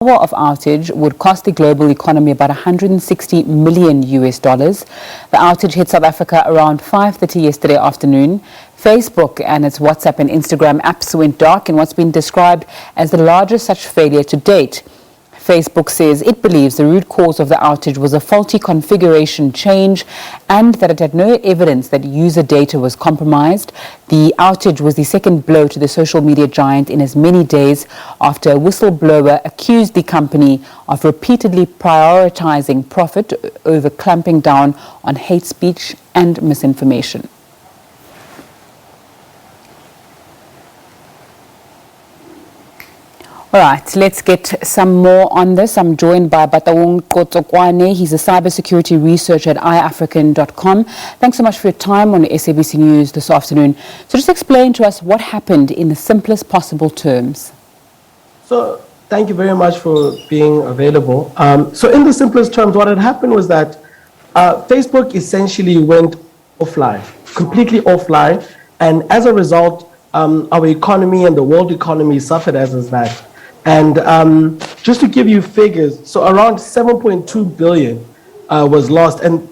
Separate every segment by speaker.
Speaker 1: hour of outage would cost the global economy about $160 million. The outage hit South Africa around 5:30 yesterday afternoon. Facebook and its WhatsApp and Instagram apps went dark in what's been described as the largest such failure to date. Facebook says it believes the root cause of the outage was a faulty configuration change and that it had no evidence that user data was compromised. The outage was the second blow to the social media giant in as many days after a whistleblower accused the company of repeatedly prioritizing profit over clamping down on hate speech and misinformation. All right, let's get some more on this. I'm joined by Batawong Kotsokwane. He's a cybersecurity researcher at iAfrican.com. Thanks so much for your time on SABC News this afternoon. So just explain to us what happened in the simplest possible terms.
Speaker 2: So thank you very much for being available. So in the simplest terms, what had happened was that Facebook essentially went offline, completely offline. And as a result, our economy and the world economy suffered as that. And just to give you figures, so around 7.2 billion was lost. And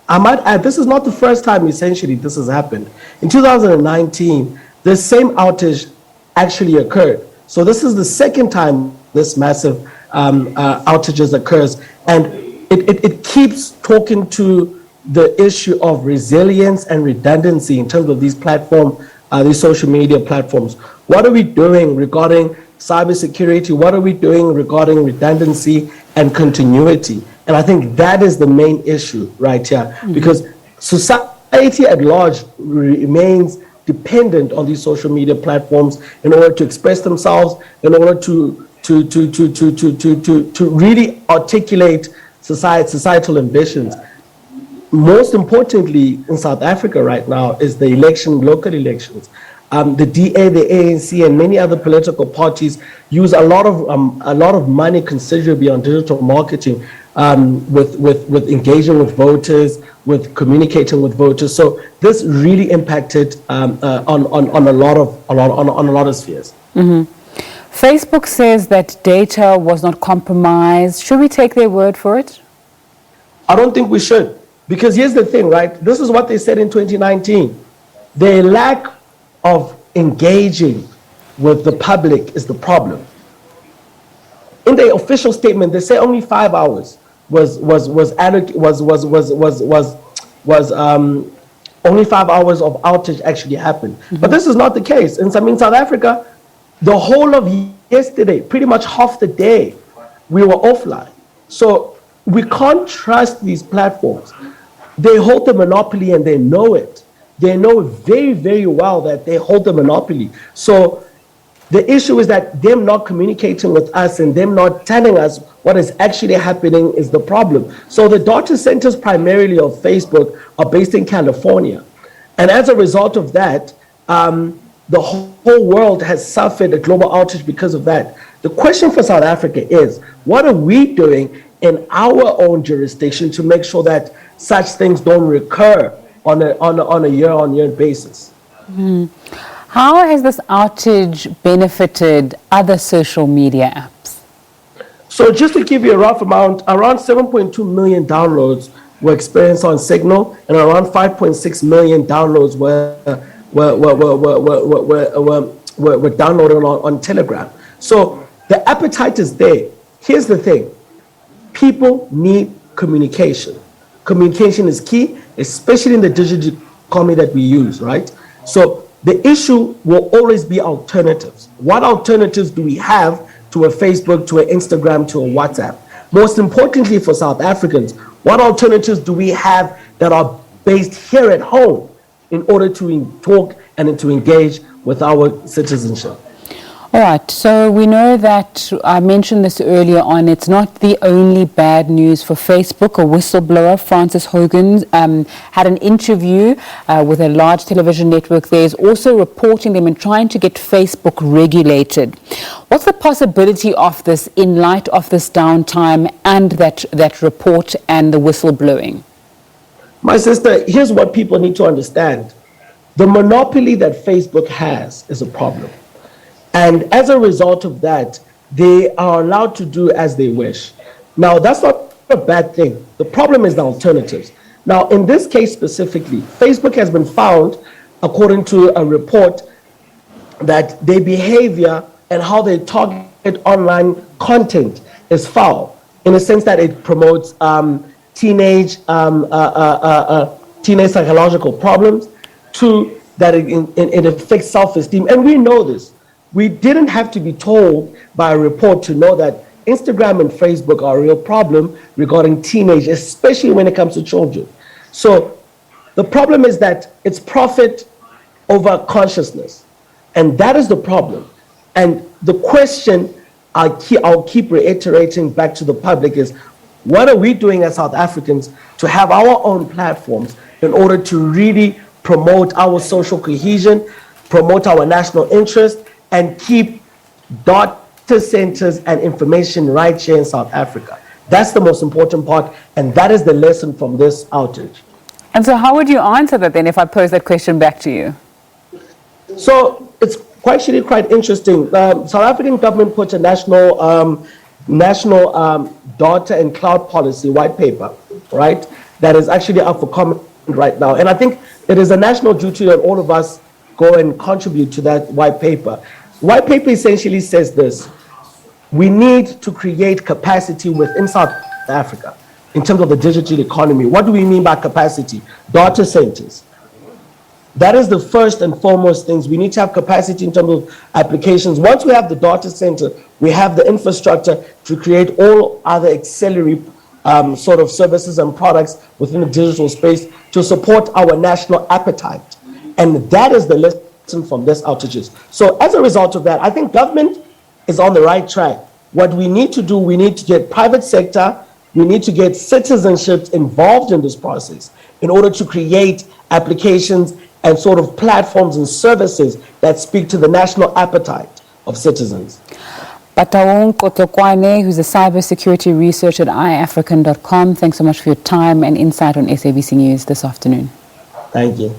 Speaker 2: I might add, this is not the first time essentially this has happened. In 2019, the same outage actually occurred. So this is the second time this massive outages occurs. And it keeps talking to the issue of resilience and redundancy in terms of these these social media platforms. What are we doing regarding cybersecurity? What are we doing regarding redundancy and continuity? And I think that is the main issue right here, because society at large remains dependent on these social media platforms in order to express themselves, in order to really articulate societal ambitions. Most importantly, in South Africa right now is the local elections. The DA, the ANC, and many other political parties use a lot of money considerably on digital marketing, with engaging with voters, with communicating with voters. So this really impacted on a lot of spheres.
Speaker 1: Mm-hmm. Facebook says that data was not compromised. Should we take their word for it?
Speaker 2: I don't think we should, because here's the thing, right? This is what they said in 2019. Their lack of engaging with the public is the problem. In the official statement, they say only 5 hours was only 5 hours of outage actually happened. Mm-hmm. But this is not the case. In South Africa, the whole of yesterday, pretty much half the day, we were offline. So we can't trust these platforms. They hold the monopoly and they know it. They know very, very well that they hold the monopoly. So the issue is that them not communicating with us and them not telling us what is actually happening is the problem. So the data centers primarily of Facebook are based in California. And as a result of that, the whole world has suffered a global outage because of that. The question for South Africa is, what are we doing in our own jurisdiction to make sure that such things don't recur on a year-on-year basis?
Speaker 1: Mm. How has this outage benefited other social media apps?
Speaker 2: So just to give you a rough amount, around 7.2 million downloads were experienced on Signal, and around 5.6 million downloads were downloaded on Telegram. So the appetite is there. Here's the thing. People need communication. Communication is key, especially in the digital economy that we use, right? So the issue will always be alternatives. What alternatives do we have to a Facebook, to an Instagram, to a WhatsApp? Most importantly for South Africans, what alternatives do we have that are based here at home in order to talk and to engage with our citizenship?
Speaker 1: All right, so we know that, I mentioned this earlier on, it's not the only bad news for Facebook. A whistleblower, Francis Hogan, had an interview with a large television network there, is also reporting them and trying to get Facebook regulated. What's the possibility of this in light of this downtime and that report and the whistleblowing?
Speaker 2: My sister, here's what people need to understand. The monopoly that Facebook has is a problem. And as a result of that, they are allowed to do as they wish. Now, that's not a bad thing. The problem is the alternatives. Now, in this case specifically, Facebook has been found, according to a report, that their behavior and how they target online content is foul, in the sense that it promotes teenage psychological problems, that it affects self-esteem. And we know this. We didn't have to be told by a report to know that Instagram and Facebook are a real problem regarding teenage, especially when it comes to children. So the problem is that it's profit over consciousness. And that is the problem. And the question I'll keep reiterating back to the public is, what are we doing as South Africans to have our own platforms in order to really promote our social cohesion, promote our national interest, and keep data centers and information right here in South Africa? That's the most important part, and that is the lesson from this outage.
Speaker 1: And so how would you answer that then if I pose that question back to you?
Speaker 2: So it's actually quite interesting. South African government put a national data and cloud policy white paper, right? That is actually up for comment right now. And I think it is a national duty that all of us go and contribute to that white paper. White paper essentially says this: we need to create capacity within South Africa in terms of the digital economy. What do we mean by capacity? Data centers. That is the first and foremost things. We need to have capacity in terms of applications. Once we have the data center, we have the infrastructure to create all other auxiliary sort of services and products within the digital space to support our national appetite. And that is the lesson from this outages. So as a result of that, I think government is on the right track. What we need to do, we need to get private sector, we need to get citizenship involved in this process in order to create applications and sort of platforms and services that speak to the national appetite of citizens.
Speaker 1: Patawong Kotokwane, who's a cybersecurity researcher at iAfrican.com, thanks so much for your time and insight on SABC News this afternoon.
Speaker 2: Thank you.